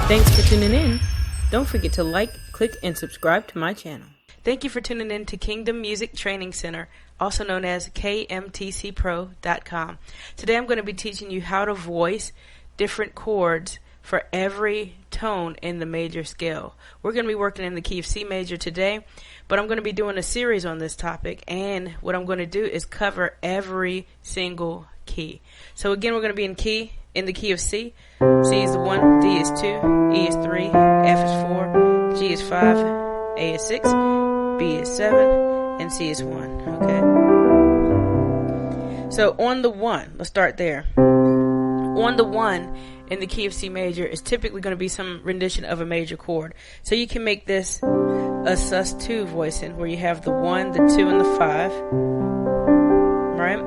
Thanks for tuning in. Don't forget to like, click, and subscribe to my channel. Thank you for tuning in to Kingdom Music Training Center, also known as KMTCpro.com. Today I'm going to be teaching you how to voice different chords for every tone in the major scale. We're going to be working in the key of C major today, but I'm going to be doing a series on this topic, and what I'm going to do is cover every single key. So again, we're going to be in the key of C. C is the 1, D is 2, E is 3, F is 4, G is 5, A is 6, B is 7, and C is 1. Okay. So on the 1, let's start there. On the 1 in the key of C major is typically going to be some rendition of a major chord. So you can make this a sus2 voicing where you have the 1, the 2, and the 5. Right?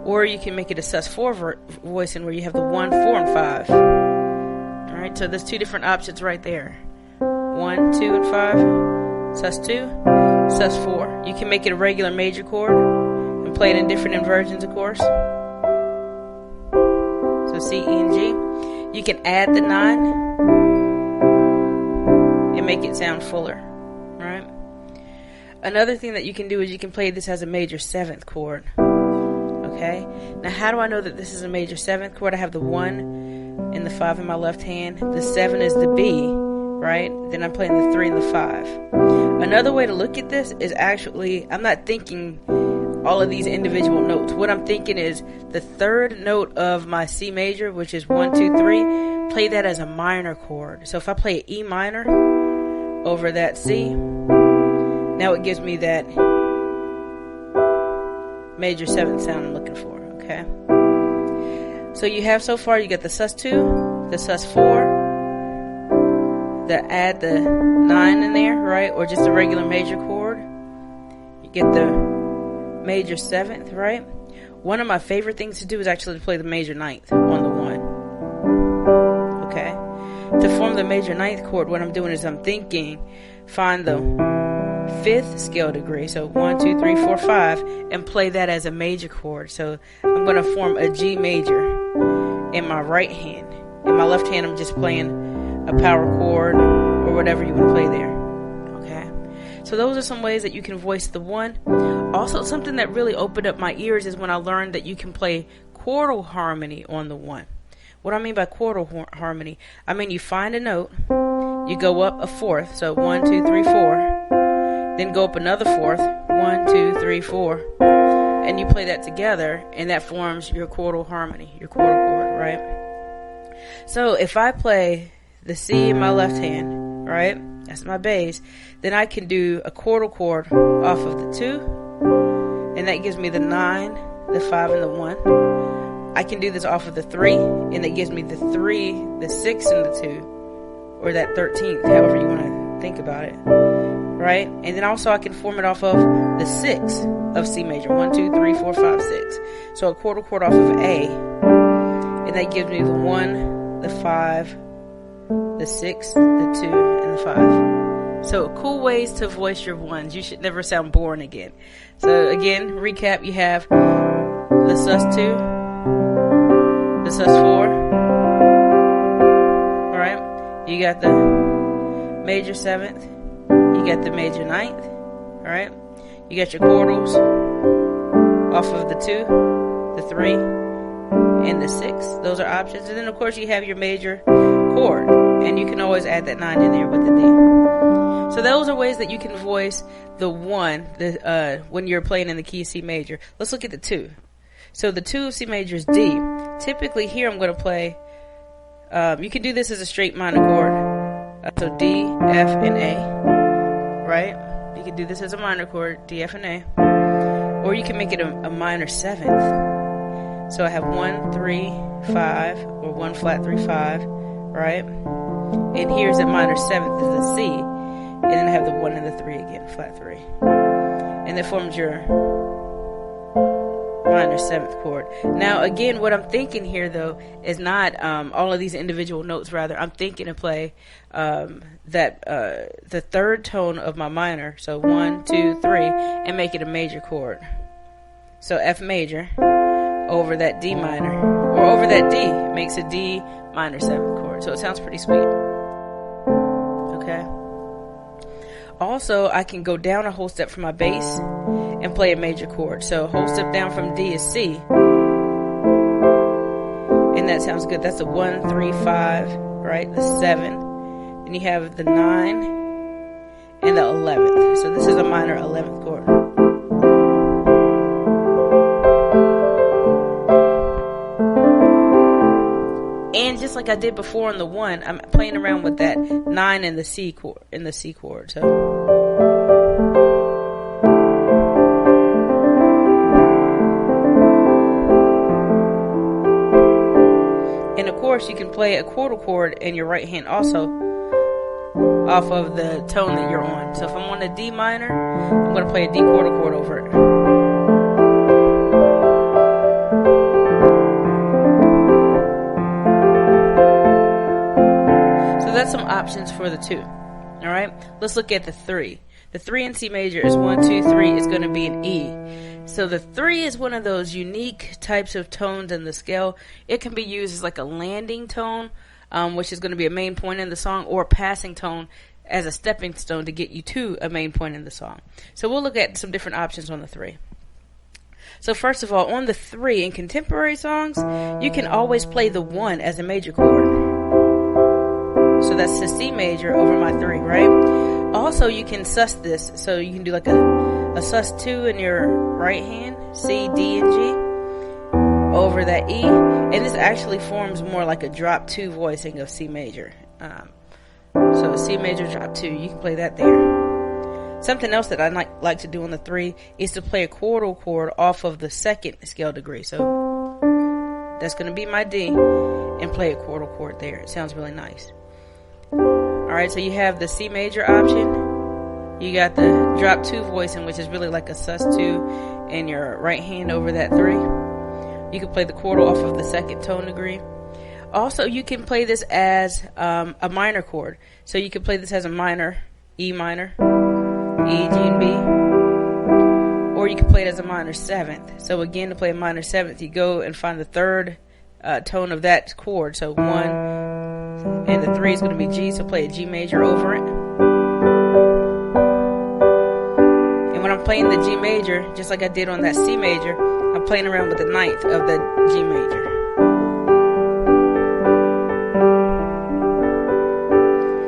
Or you can make it a sus4 voicing where you have the 1, 4, and 5. Alright, so there's two different options right there. 1, 2, and 5. Sus2, sus4. You can make it a regular major chord and play it in different inversions, of course. So C, E, and G. You can add the 9 and make it sound fuller. Right? Another thing that you can do is you can play this as a major 7th chord. Okay? Now how do I know that this is a major 7th chord? I have the 1 and the 5 in my left hand. The 7 is the B, right? Then I'm playing the 3 and the 5. Another way to look at this is actually, I'm not thinking all of these individual notes. What I'm thinking is the third note of my C major, which is 1, 2, 3, play that as a minor chord. So if I play an E minor over that C, now it gives me that major 7th sound I'm looking for. Okay. So you have so far, you got the sus2, the sus4, add the 9 in there, right? Or just a regular major chord. You get the major 7th, right? One of my favorite things to do is actually to play the major 9th on the 1. Okay. To form the major 9th chord, what I'm doing is I'm thinking, find the 5th scale degree, so 1, 2, 3, 4, 5, and play that as a major chord. So I'm going to form a G major in my right hand. In my left hand, I'm just playing a power chord or whatever you want to play there. Okay. So those are some ways that you can voice the 1. Also, something that really opened up my ears is when I learned that you can play chordal harmony on the 1. What do I mean by chordal harmony? I mean you find a note, you go up a 4th, so 1, 2, 3, 4. Then go up another 4th, 1, 2, 3, 4, and you play that together, and that forms your chordal harmony, your chordal chord, right? So if I play the C in my left hand, right, that's my bass, then I can do a chordal chord off of the 2, and that gives me the 9, the 5, and the 1. I can do this off of the 3, and that gives me the 3, the 6, and the 2, or that 13th, however you want to think about it. Right? And then also I can form it off of the 6 of C major. 1, 2, 3, 4, 5, 6. So a chordal chord off of A. And that gives me the 1, the 5, the 6, the 2, and the 5. So cool ways to voice your 1s. You should never sound boring again. So again, recap, you have the sus2, the sus4. Alright? You got the major 7th. You got the major 9th, alright? You got your chordals off of the 2, the 3, and the 6. Those are options. And then, of course, you have your major chord. And you can always add that 9 in there with the D. So those are ways that you can voice the 1 when you're playing in the key of C major. Let's look at the 2. So the 2 of C major is D. Typically here I'm going to play, you can do this as a straight minor chord. So D, F, and A. Right? You can do this as a minor chord, D, F, and A. Or you can make it a minor 7th. So I have 1, 3, 5, or 1 flat 3, 5, right? And here's a minor 7th is the C. And then I have the 1 and the 3 again, flat 3. And that forms your minor 7th chord. Now again, what I'm thinking here though is not all of these individual notes, rather I'm thinking to play the third tone of my minor, so 1, 2, 3, and make it a major chord. So F major over that D minor, or over that D makes a D minor 7th chord. So it sounds pretty sweet. Okay. Also, I can go down a whole step from my bass and play a major chord. So a whole step down from D is C. And that sounds good. That's a 1, 3, 5, right? The 7. Then you have the 9 and the 11th. So this is a minor 11th chord. And just like I did before on the 1, I'm playing around with that 9 in the C chord. So and of course you can play a quarter chord in your right hand also off of the tone that you're on. So if I'm on a D minor, I'm going to play a D quarter chord over it. That's some options for the 2. All right, let's look at the 3. The 3 in C major is 1, 2, 3 is going to be an E. So the 3 is one of those unique types of tones in the scale. It can be used as like a landing tone, which is going to be a main point in the song, or a passing tone as a stepping stone to get you to a main point in the song. So we'll look at some different options on the 3. So first of all, on the 3 in contemporary songs, you can always play the 1 as a major chord. So that's the C major over my 3, right? Also, you can sus this. So you can do like a sus 2 in your right hand, C, D, and G, over that E. And this actually forms more like a drop 2 voicing of C major. So C major, drop 2, you can play that there. Something else that I like to do on the 3 is to play a chordal chord off of the 2nd scale degree. So that's going to be my D, and play a chordal chord there. It sounds really nice. Alright, so you have the C major option. You got the drop 2 voicing, which is really like a sus 2 in your right hand over that 3. You can play the chordal off of the 2nd tone degree. Also, you can play this as a minor chord. So you can play this as a minor, E minor, E, G, and B. Or you can play it as a minor 7th. So again, to play a minor 7th, you go and find the 3rd tone of that chord. So 1, and the 3 is going to be G, so play a G major over it. And when I'm playing the G major, just like I did on that C major, I'm playing around with the 9th of the G major.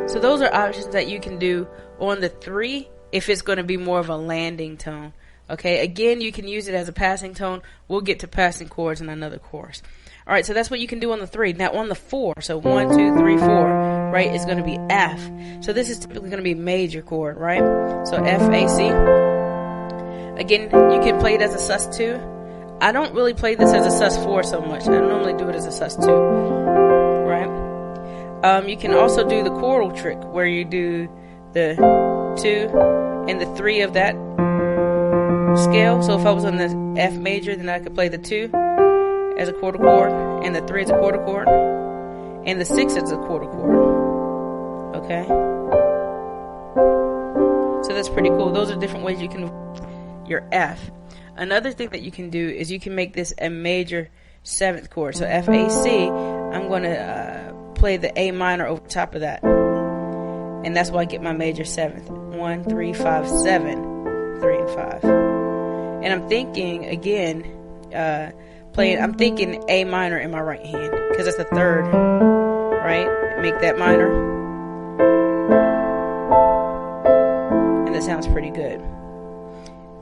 So those are options that you can do on the 3 if it's going to be more of a landing tone. Okay, again, you can use it as a passing tone. We'll get to passing chords in another course. Alright, so that's what you can do on the 3. Now on the 4, so 1, 2, 3, 4, right, is going to be F. So this is typically going to be a major chord, right? So F, A, C. Again, you can play it as a sus 2. I don't really play this as a sus 4 so much. I normally do it as a sus 2, right? You can also do the chordal trick, where you do the 2 and the 3 of that scale. So if I was on the F major, then I could play the 2 as a quarter chord, and the 3 is a quarter chord, and the 6 is a quarter chord. Okay? So that's pretty cool. Those are different ways you can your F. Another thing that you can do is you can make this a major 7th chord. So F, A, C, I'm going to play the A minor over top of that. And that's why I get my major 7th. 1, 3, 5, 7, 3, and 5. And I'm thinking, again, I'm thinking A minor in my right hand, because that's the 3rd, right? Make that minor, and that sounds pretty good.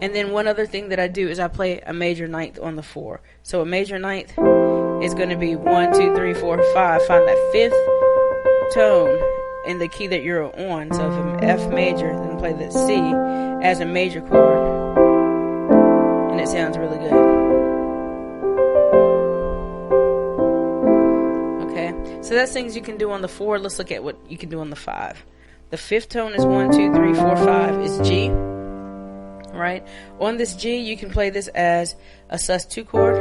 And then one other thing that I do is I play a major 9th on the 4. So a major 9th is going to be 1, 2, 3, 4, 5. Find that 5th tone in the key that you're on. So if I'm F major, then play the C as a major chord, and it sounds really good. So that's things you can do on the 4. Let's look at what you can do on the 5. The 5th tone is 1, 2, 3, 4, 5 is G. Right? On this G, you can play this as a sus 2 chord.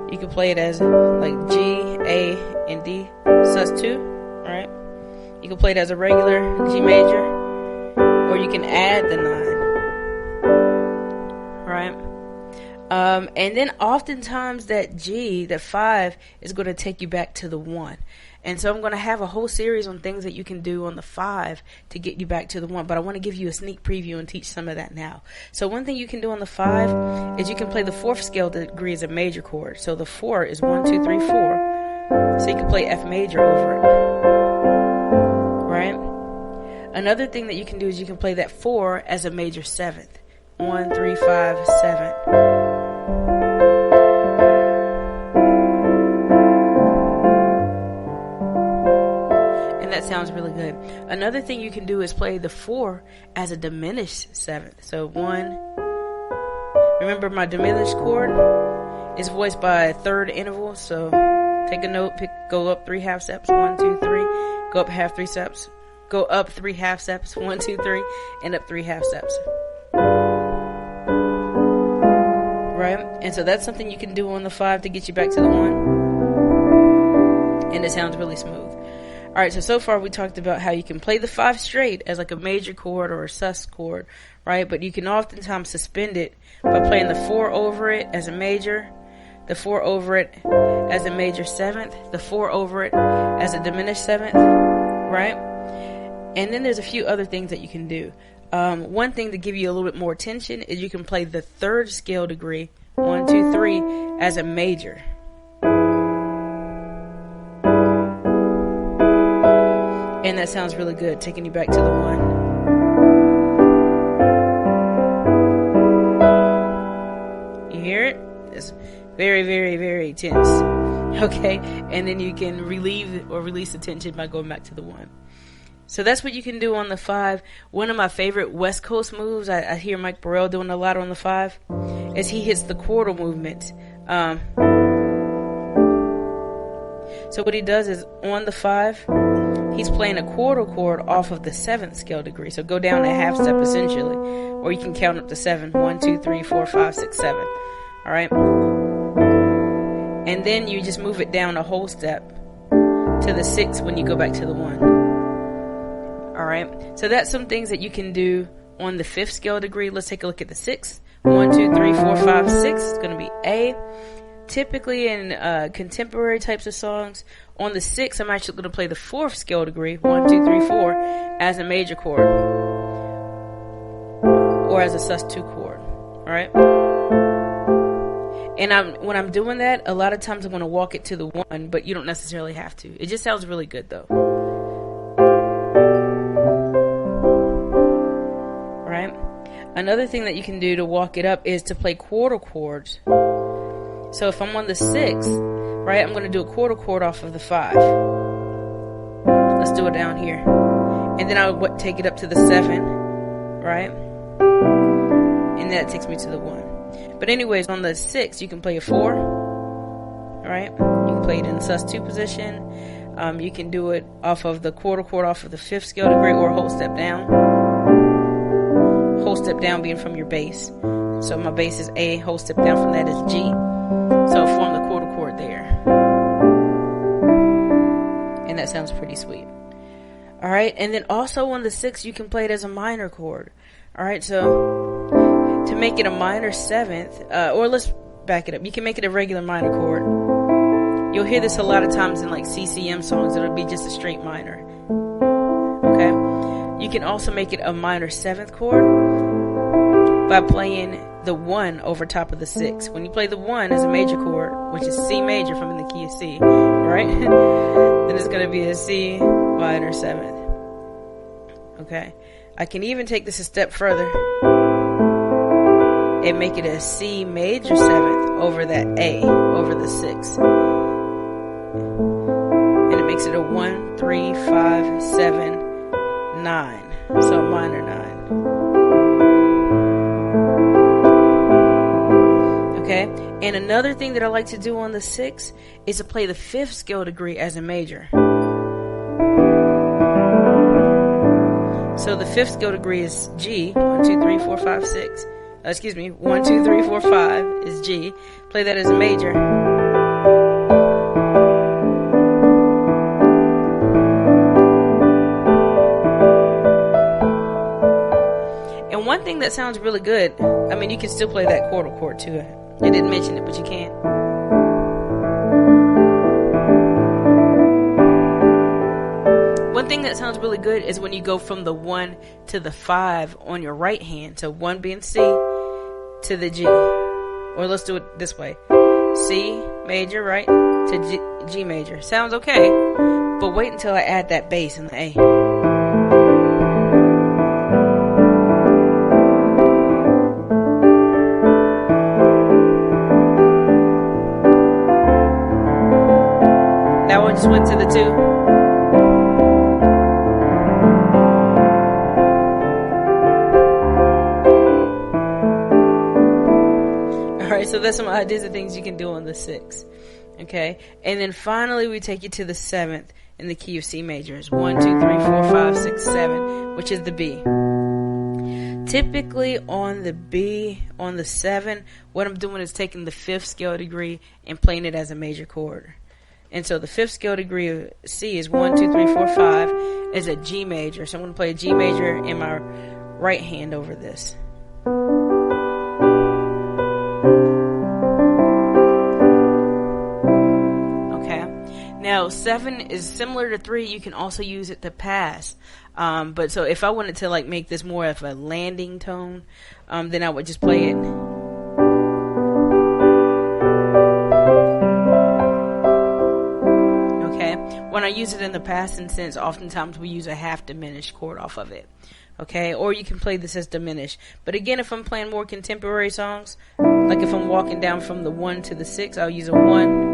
You can play it as like G, A, and D, sus 2. Right? You can play it as a regular G major, or you can add the 9. Right? And then oftentimes that G, that 5, is going to take you back to the 1. And so I'm going to have a whole series on things that you can do on the 5 to get you back to the 1. But I want to give you a sneak preview and teach some of that now. So one thing you can do on the 5 is you can play the 4th scale degree as a major chord. So the 4 is 1, 2, 3, 4. So you can play F major over it. Right? Another thing that you can do is you can play that 4 as a major 7th. 1, 3, 5, 7. That sounds really good. Another thing you can do is play the 4 as a diminished 7th. So 1. Remember, my diminished chord is voiced by a third interval. So take a note, go up 3 half steps. 1, 2, 3. Go up 3 steps. Go up 3 half steps. 1, 2, 3, and up 3 half steps. Right? And so that's something you can do on the 5 to get you back to the 1. And it sounds really smooth. Alright, so far we talked about how you can play the 5 straight as like a major chord or a sus chord, right? But you can oftentimes suspend it by playing the 4 over it as a major, the 4 over it as a major 7th, the 4 over it as a diminished 7th, right? And then there's a few other things that you can do. One thing to give you a little bit more attention is you can play the 3rd scale degree, 1, 2, 3, as a major. And that sounds really good, taking you back to the 1. You hear it? It's very, very, very tense. Okay? And then you can relieve or release the tension by going back to the 1. So that's what you can do on the 5. One of my favorite West Coast moves, I hear Mike Burrell doing a lot on the 5, is he hits the chordal movement. So what he does is on the 5, he's playing a chordal chord off of the 7th scale degree. So go down a half step essentially. Or you can count up to 7. 1, 2, 3, 4, 5, 6, 7. Alright? And then you just move it down a whole step to the 6 when you go back to the 1. Alright? So that's some things that you can do on the 5th scale degree. Let's take a look at the 6th. 1, 2, 3, 4, 5, 6. It's going to be A. Typically in contemporary types of songs, on the 6th, I'm actually going to play the 4th scale degree, 1, 2, 3, 4, as a major chord, or as a sus2 chord. All right. And when I'm doing that, a lot of times I'm going to walk it to the 1, but you don't necessarily have to. It just sounds really good though. All right. Another thing that you can do to walk it up is to play chordal chords. So if I'm on the 6th, right, I'm going to do a chordal chord off of the 5. Let's do it down here. And then I'll take it up to the 7, right? And that takes me to the 1. But anyways, on the 6th, you can play a 4, right? You can play it in the sus2 position. You can do it off of the chordal chord off of the 5th scale degree or a whole step down. Whole step down being from your bass. So my bass is A, whole step down from that is G. So form the chordal chord there. And that sounds pretty sweet. Alright, and then also on the 6th, you can play it as a minor chord. Alright, so to make it a minor 7th, or let's back it up. You can make it a regular minor chord. You'll hear this a lot of times in like CCM songs. It'll be just a straight minor. Okay? You can also make it a minor 7th chord by playing the 1 over top of the 6. When you play the 1 as a major chord, which is C major from in the key of C, right? Then it's going to be a C minor 7th. Okay. I can even take this a step further and make it a C major 7th over that A, over the 6. And it makes it a 1, 3, 5, 7, 9. So a minor 9. Okay, and another thing that I like to do on the 6th is to play the 5th scale degree as a major. So the 5th scale degree is G. 1, 2, 3, 4, 5, 6. 1, 2, 3, 4, 5 is G. Play that as a major. And one thing that sounds really good, I mean, you can still play that chordal chord too, I didn't mention it, but you can. One thing that sounds really good is when you go from the 1 to the 5 on your right hand. So 1 being C to the G. Or let's do it this way. C major, right, to G major. Sounds okay, but wait until I add that bass in the A. Now I just went to the 2. Alright, so that's some ideas of things you can do on the 6. Okay, and then finally we take you to the 7th in the key of C major. It's 1, 2, 3, 4, 5, 6, 7, which is the B. Typically on the B, on the 7, what I'm doing is taking the 5th scale degree and playing it as a major chord. And so the 5th scale degree of C is 1, 2, 3, 4, 5 is a G major. So I'm going to play a G major in my right hand over this. Now, 7 is similar to 3. You can also use it to pass. But so if I wanted to like make this more of a landing tone, then I would just play it. Okay. When I use it in the passing sense, oftentimes we use a half diminished chord off of it. Okay. Or you can play this as diminished. But again, if I'm playing more contemporary songs, like if I'm walking down from the 1 to the 6, I'll use a 1.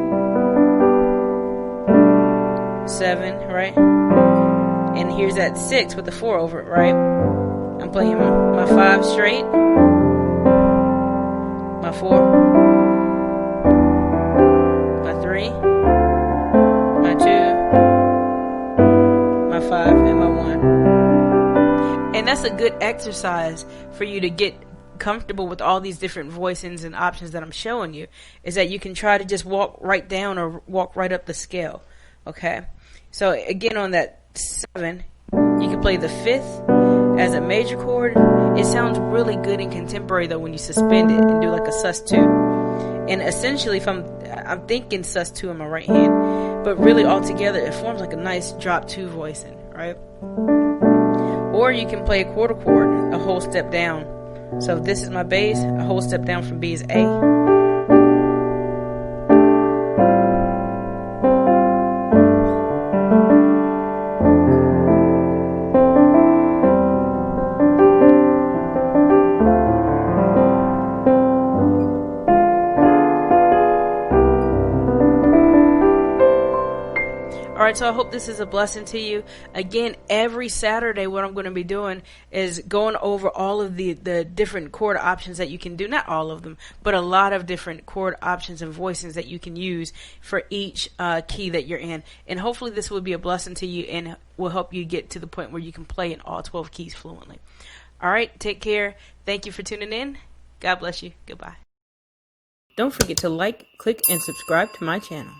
7, right? And here's that 6 with the 4 over it, right? I'm playing my 5 straight, my 4, my 3, my 2, my 5, and my 1. And that's a good exercise for you to get comfortable with all these different voicings and options that I'm showing you, is that you can try to just walk right down or walk right up the scale. Okay, so again on that 7, you can play the 5th as a major chord. It sounds really good in contemporary though when you suspend it and do like a sus2. And essentially, if I'm thinking sus2 in my right hand, but really all together it forms like a nice drop 2 voicing, right? Or you can play a quarter chord, a whole step down. So if this is my bass, a whole step down from B is A. Alright, so I hope this is a blessing to you. Again, every Saturday what I'm going to be doing is going over all of the different chord options that you can do. Not all of them, but a lot of different chord options and voicings that you can use for each key that you're in. And hopefully this will be a blessing to you and will help you get to the point where you can play in all 12 keys fluently. Alright, take care. Thank you for tuning in. God bless you. Goodbye. Don't forget to like, click, and subscribe to my channel.